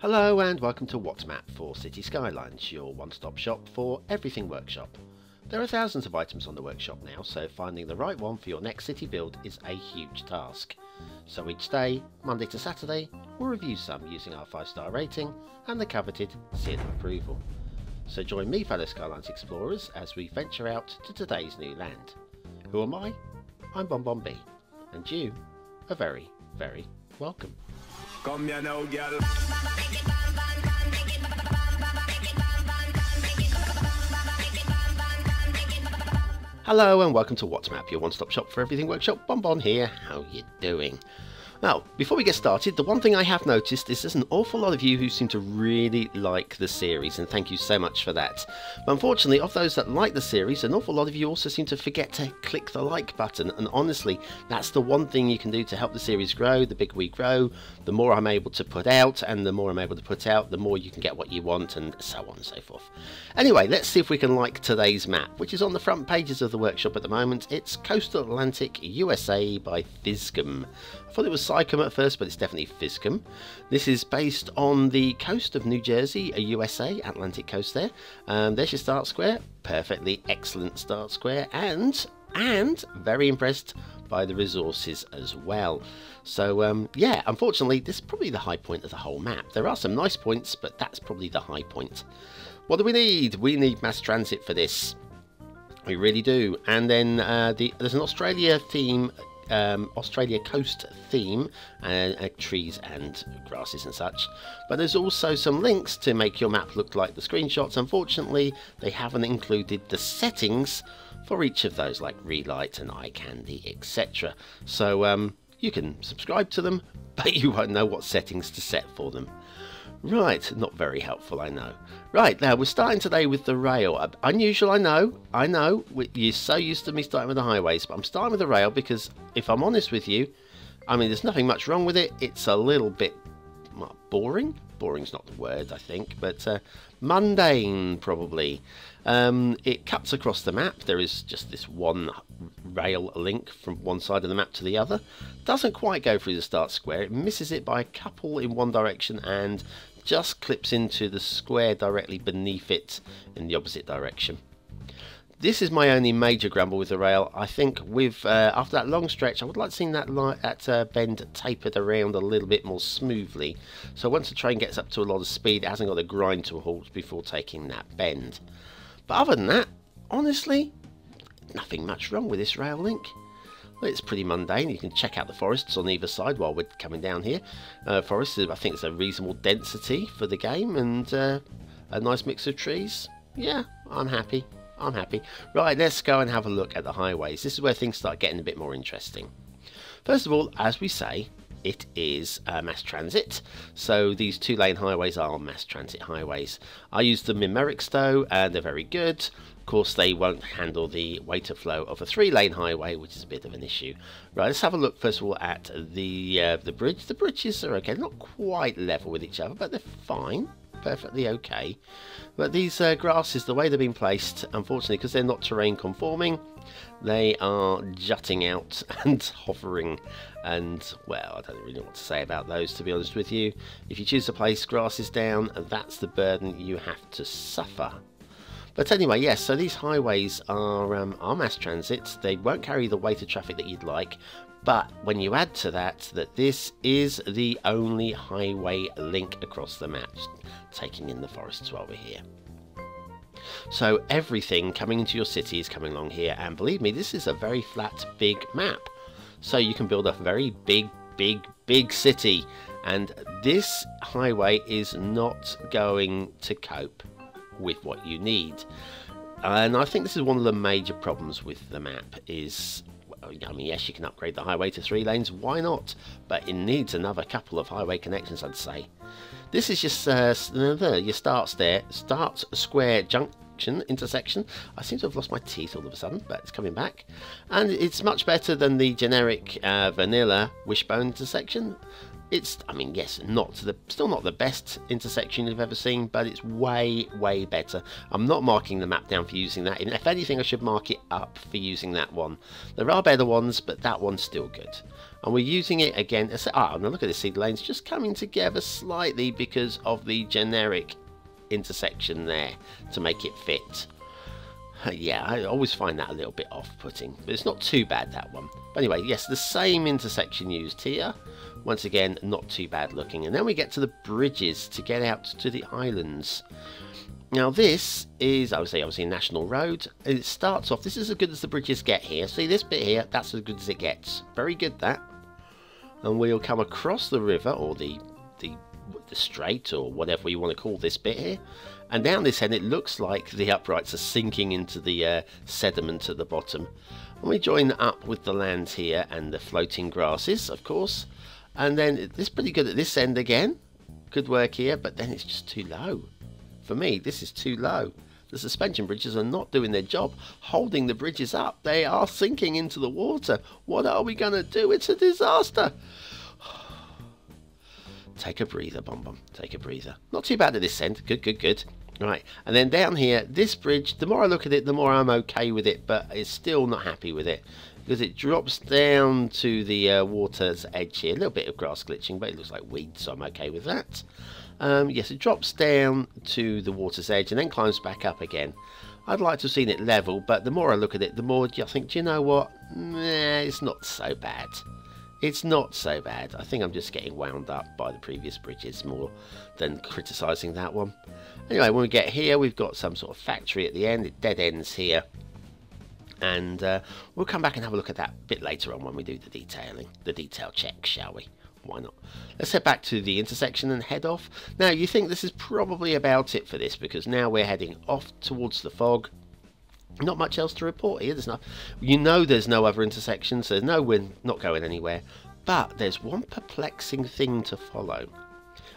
Hello and welcome to What's Map for Cities Skylines, your one-stop shop for everything workshop. There are thousands of items on the workshop now, so finding the right one for your next city build is a huge task. So each day, Monday to Saturday, we'll review some using our 5-star rating and the coveted seal of approval. So join me, fellow Skylines explorers, as we venture out to today's new land. Who am I? I'm BonBonB, and you are very, very welcome. Come here now, girl. Hello and welcome to What's Map, your one-stop shop for everything workshop. BonBon here. How you doing? Now, before we get started, the one thing I have noticed is there's an awful lot of you who seem to really like the series, and thank you so much for that. But unfortunately, of those that like the series, an awful lot of you also seem to forget to click the like button, and honestly, that's the one thing you can do to help the series grow. The bigger we grow, the more I'm able to put out, and the more I'm able to put out, the more you can get what you want, and so on and so forth. Anyway, let's see if we can like today's map, which is on the front pages of the workshop at the moment. It's Coastal Atlantic, USA by Fiscum. I thought it was Sycom at first, but it's definitely Fiscum. This is based on the coast of New Jersey, USA, Atlantic coast there. There's your start square, perfectly excellent start square, and very impressed by the resources as well. So yeah, unfortunately, this is probably the high point of the whole map. There are some nice points, but that's probably the high point. What do we need? We need mass transit for this. We really do. And then there's an Australia theme. Australia coast theme, trees and grasses and such, but there's also some links to make your map look like the screenshots. Unfortunately, they haven't included the settings for each of those, like relight and eye candy, etc. So you can subscribe to them, but you won't know what settings to set for them. Right, not very helpful, I know. Right, now we're starting today with the rail. Unusual, I know. You're so used to me starting with the highways, but I'm starting with the rail because, if I'm honest with you, I mean, there's nothing much wrong with it. It's a little bit boring. Boring's not the word, I think, but mundane, probably. It cuts across the map. There is just this one rail link from one side of the map to the other. Doesn't quite go through the start square. It misses it by a couple in one direction and just clips into the square directly beneath it in the opposite direction. This is my only major grumble with the rail. I think with after that long stretch, I would like to see that bend tapered around a little bit more smoothly. So once the train gets up to a lot of speed, it hasn't got to grind to a halt before taking that bend. But other than that, honestly, nothing much wrong with this rail link. Well, it's pretty mundane. You can check out the forests on either side while we're coming down here. Forests, I think, it's a reasonable density for the game, and a nice mix of trees. Yeah, I'm happy. I'm happy. Right, let's go and have a look at the highways. This is where things start getting a bit more interesting. First of all, as we say, it is mass transit. So these 2-lane highways are mass transit highways. I use them in Merrickstowe and they're very good. Of course, they won't handle the weight of flow of a 3-lane highway, which is a bit of an issue. Right, let's have a look first of all at the bridge. The bridges are okay, not quite level with each other, but they're fine. Perfectly okay. But these grasses, the way they've been placed, unfortunately, because they're not terrain conforming, they are jutting out and hovering, and well, I don't really know what to say about those, to be honest with you. If you choose to place grasses down, that's the burden you have to suffer. But anyway, yes, so these highways are mass transit. They won't carry the weight of traffic that you'd like, but when you add to that this is the only highway link across the map, just taking in the forests while we're here. So everything coming into your city is coming along here, and believe me, this is a very flat, big map. So you can build a very big city, and this highway is not going to cope with what you need. And I think this is one of the major problems with the map is, I mean, yes, you can upgrade the highway to 3 lanes, why not? But it needs another couple of highway connections, I'd say. This is just your start square intersection. I seem to have lost my teeth all of a sudden, but it's coming back. And it's much better than the generic vanilla wishbone intersection. It's, I mean, yes, still not the best intersection you've ever seen, but it's way, way better. I'm not marking the map down for using that. If anything, I should mark it up for using that one. There are better ones, but that one's still good. And we're using it again. Now look at this, see the lanes just coming together slightly because of the generic intersection there to make it fit. Yeah, I always find that a little bit off-putting, but it's not too bad, that one. But anyway, yes, the same intersection used here. Once again, not too bad looking. And then we get to the bridges to get out to the islands. Now this is, I would say, obviously a national road. It starts off, this is as good as the bridges get here. See this bit here, that's as good as it gets. Very good, that. And we'll come across the river, or the strait, or whatever you want to call this bit here. And down this end, it looks like the uprights are sinking into the sediment at the bottom. And we join up with the land here and the floating grasses, of course. And then it's pretty good at this end again. Good work here, but then it's just too low. For me, this is too low. The suspension bridges are not doing their job holding the bridges up. They are sinking into the water. What are we going to do? It's a disaster. Take a breather, BonBon. Take a breather. Not too bad at this end. Good, good, good. Right, and then down here, this bridge, the more I look at it, the more I'm okay with it, but it's still not happy with it. Because it drops down to the water's edge here. A little bit of grass glitching, but it looks like weeds, so I'm okay with that. Yes, it drops down to the water's edge and then climbs back up again. I'd like to have seen it level, but the more I look at it, the more I think, do you know what? Nah, it's not so bad. It's not so bad. I think I'm just getting wound up by the previous bridges more than criticising that one. Anyway, when we get here, we've got some sort of factory at the end. It dead ends here. And we'll come back and have a look at that a bit later on when we do the detailing, the detail check, shall we? Why not? Let's head back to the intersection and head off. Now, you think this is probably about it for this, because now we're heading off towards the fog. Not much else to report here. There's no, you know, there's no other intersections. So there's no, we're not going anywhere. But there's one perplexing thing to follow.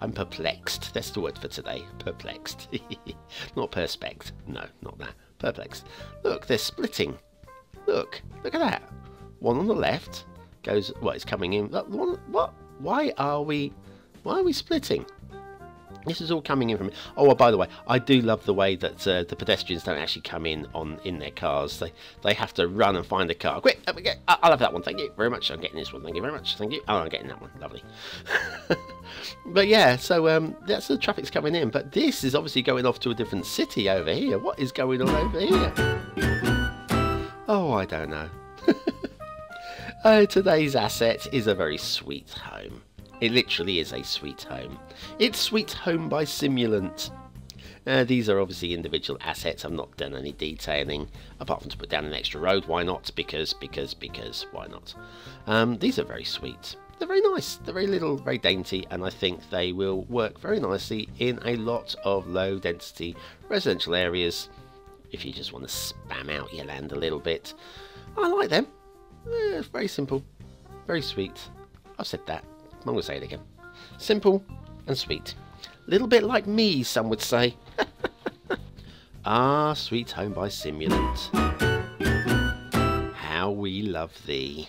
I'm perplexed. That's the word for today. Perplexed. Not perspect. No, not that. Perplexed. Look, they're splitting. Look at that. One on the left goes. Well, it's coming in. What? Why are we splitting? This is all coming in from. Oh, by the way, I do love the way that the pedestrians don't actually come in their cars. They have to run and find a car. Quick, I'll have that one. Thank you very much. I'm getting this one. Thank you very much. Thank you. Oh, I'm getting that one. Lovely. But yeah, so that's the traffic's coming in. But this is obviously going off to a different city over here. What is going on over here? Oh, I don't know. Today's asset is a very sweet home. It literally is a sweet home. It's Sweet Home by Simulant. These are obviously individual assets. I've not done any detailing, apart from to put down an extra road. Why not? Because, why not? These are very sweet. They're very nice. They're very little, very dainty, and I think they will work very nicely in a lot of low-density residential areas. If you just want to spam out your land a little bit. I like them. It's very simple. Very sweet. I've said that. I'm going to say it again. Simple and sweet. Little bit like me, some would say. Ah, Sweet Home by Simulant. How we love thee.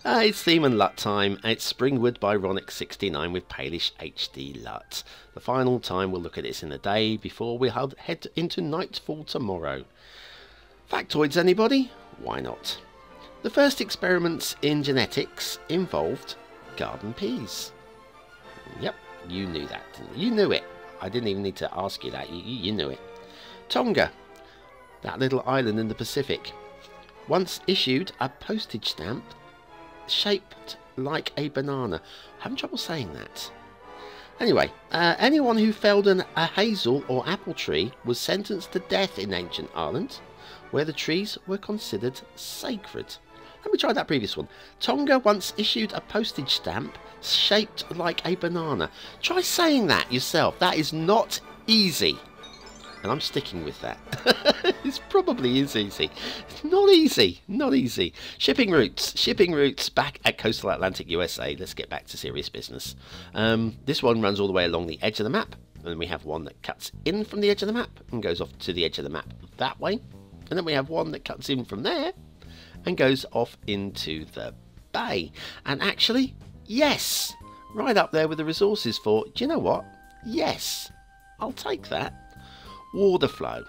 It's theme and LUT time. It's Springwood by Ronic69 with Palish HD LUT. The final time we'll look at this in the day before we head into nightfall tomorrow. Factoids, anybody? Why not? The first experiments in genetics involved garden peas. Yep, you knew that, didn't you? You knew it. I didn't even need to ask you that. You knew it. Tonga, that little island in the Pacific, once issued a postage stamp shaped like a banana. Having trouble saying that. Anyway, anyone who felled a hazel or apple tree was sentenced to death in ancient Ireland, where the trees were considered sacred. Let me try that previous one. Tonga once issued a postage stamp shaped like a banana. Try saying that yourself. That is not easy. And I'm sticking with that. It probably is easy. It's not easy. Not easy. Shipping routes. Shipping routes back at coastal Atlantic USA. Let's get back to serious business. This one runs all the way along the edge of the map. And we have one that cuts in from the edge of the map and goes off to the edge of the map that way. And then we have one that cuts in from there and goes off into the bay. And actually, yes, right up there with the resources for, do you know what? Yes, I'll take that. Water flow.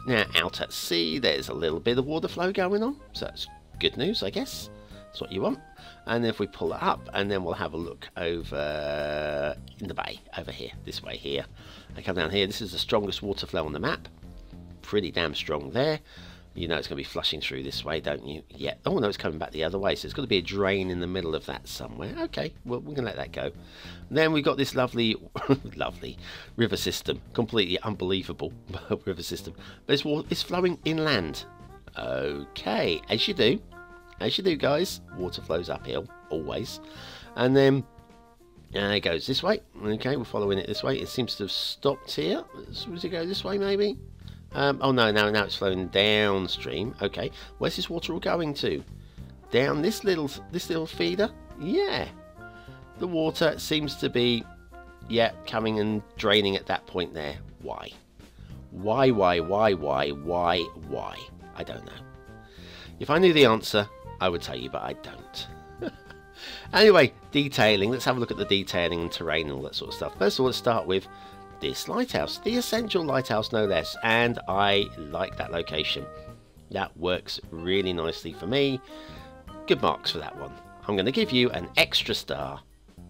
Now, out at sea, there's a little bit of water flow going on. So that's good news, I guess. That's what you want. And if we pull it up, and then we'll have a look over in the bay, over here, this way here. I come down here, this is the strongest water flow on the map. Pretty damn strong there. You know it's going to be flushing through this way, don't you? Yeah. Oh, no, it's coming back the other way, so there's got to be a drain in the middle of that somewhere. Okay, well, we're going to let that go. And then we've got this lovely, lovely river system. Completely unbelievable river system. But it's flowing inland. Okay, as you do. As you do, guys. Water flows uphill, always. And then it goes this way. Okay, we're following it this way. It seems to have stopped here. Does it go this way, maybe? Oh no, now it's flowing downstream. Okay, where's this water all going to? Down this little feeder? Yeah. The water seems to be, yeah, coming and draining at that point there. Why? Why? I don't know. If I knew the answer, I would tell you, but I don't. Anyway, detailing. Let's have a look at the detailing and terrain and all that sort of stuff. First of all, let's start with this lighthouse. The essential lighthouse, no less. And I like that location. That works really nicely for me. Good marks for that one. I'm going to give you an extra star.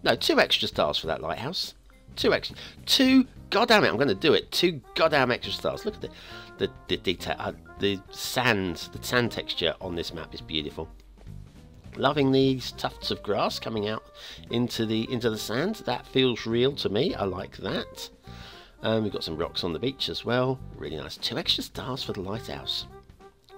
No, 2 extra stars for that lighthouse. 2 extra. 2, goddamn it, I'm going to do it. 2 goddamn extra stars. Look at the detail. The sand texture on this map is beautiful. Loving these tufts of grass coming out into the sand. That feels real to me. I like that. We've got some rocks on the beach as well. Really nice. 2 extra stars for the lighthouse.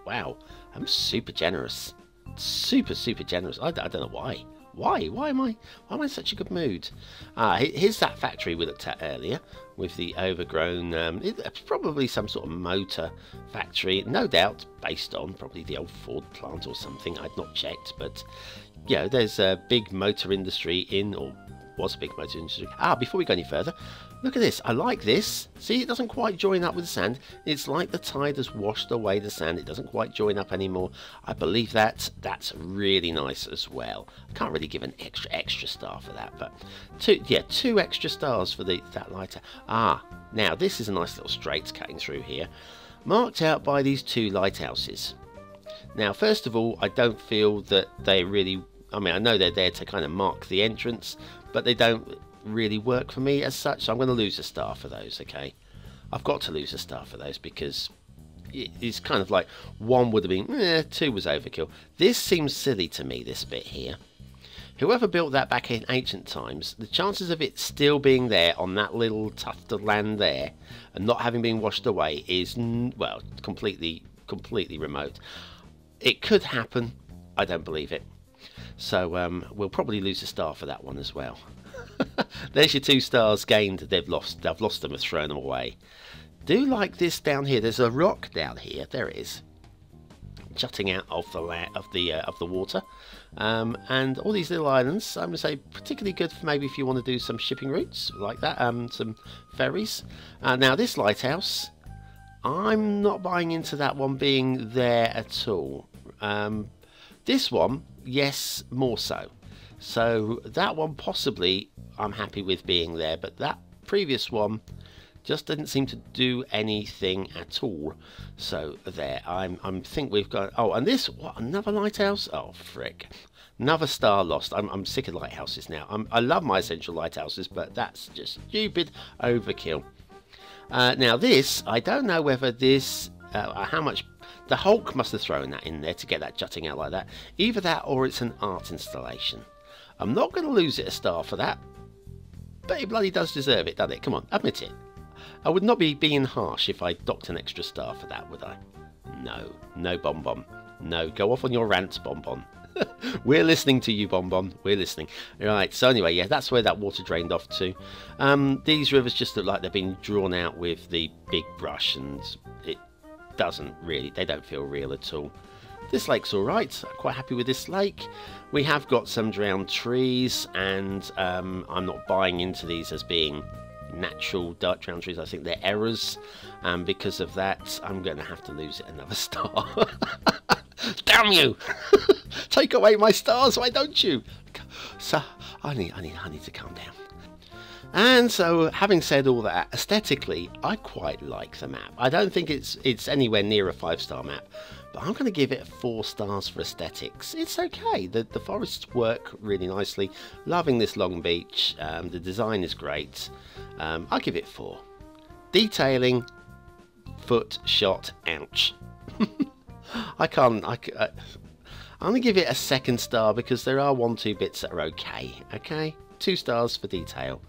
Wow, I'm super generous. Super generous. I don't know why. Why am I in such a good mood? Here's that factory we looked at earlier with the overgrown. It's probably some sort of motor factory, no doubt, based on probably the old Ford plant or something. I'd not checked, but you know, there's a big motor industry in, or was a big motor industry. Before we go any further, look at this. I like this. See, it doesn't quite join up with the sand. It's like the tide has washed away the sand. It doesn't quite join up anymore. I believe that's really nice as well. I can't really give an extra star for that, but 2 extra stars for that lighter. Now this is a nice little straight cutting through here, marked out by these 2 lighthouses. Now, first of all, I don't feel that they really, I mean, I know they're there to kind of mark the entrance, but they don't really work for me as such, so I'm going to lose a star for those. Okay, I've got to lose a star for those because it's kind of like 1 would have been 2 was overkill. This seems silly to me, this bit here. Whoever built that back in ancient times, the chances of it still being there on that little tuft of land there and not having been washed away is, well, completely remote. It could happen. I don't believe it. So we'll probably lose a star for that one as well. There's your 2 stars gained. They've lost them and thrown them away. Do like this down here. There's a rock down here. There it is, jutting out of the water, and all these little islands. I'm going to say particularly good for maybe if you want to do some shipping routes like that, some ferries. Now this lighthouse, I'm not buying into that one being there at all. This one, yes, more so. So that one possibly I'm happy with being there, but that previous one just didn't seem to do anything at all. So there, I think we've got. Oh, and this, what, another lighthouse? Oh frick, another star lost. I'm sick of lighthouses now. I love my essential lighthouses, but that's just stupid overkill. Now this, I don't know whether this, how much. The Hulk must have thrown that in there to get that jutting out like that. Either that or it's an art installation. I'm not going to lose it a star for that, but it bloody does deserve it, doesn't it? Come on, admit it. I would not be being harsh if I docked an extra star for that, would I? No, no, BonBon. No, go off on your rants, BonBon. We're listening to you, BonBon. We're listening. Right, so anyway, yeah, that's where that water drained off to. These rivers just look like they've been drawn out with the big brush, and it doesn't really, they don't feel real at all. This lake's alright. I'm quite happy with this lake. We have got some drowned trees, and I'm not buying into these as being, natural dirt boundaries. I think they're errors, and because of that, I'm going to have to lose it another star. Damn you! Take away my stars, why don't you? So I need to calm down. And so, having said all that, aesthetically, I quite like the map. I don't think it's anywhere near a 5-star map, but I'm going to give it 4 stars for aesthetics. It's okay. The forests work really nicely. Loving this long beach. The design is great. I'll give it 4. Detailing, foot shot, ouch. I'm going to give it a 2nd star because there are 1-2 bits that are okay. Okay? 2 stars for detail.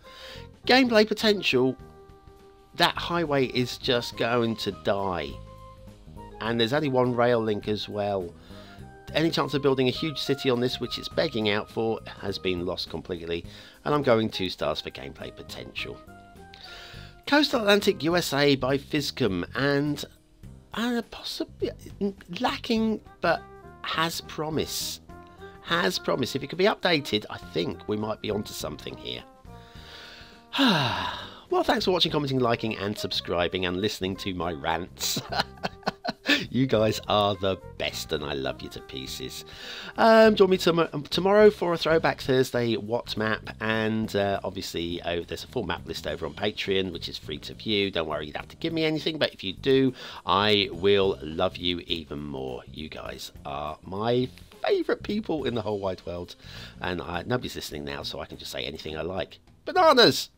Gameplay potential, that highway is just going to die. And there's only 1 rail link as well. Any chance of building a huge city on this, which it's begging out for, has been lost completely. And I'm going 2 stars for gameplay potential. Coastal Atlantic USA by Physcom, and possibly lacking, but has promise. Has promise. If it could be updated, I think we might be onto something here. Well, thanks for watching, commenting, liking and subscribing and listening to my rants. You guys are the best and I love you to pieces. Join me tomorrow for a Throwback Thursday What Map, and obviously there's a full map list over on Patreon, which is free to view. Don't worry, you don't have to give me anything, but if you do, I will love you even more. You guys are my favourite people in the whole wide world, and nobody's listening now, so I can just say anything I like. Bananas!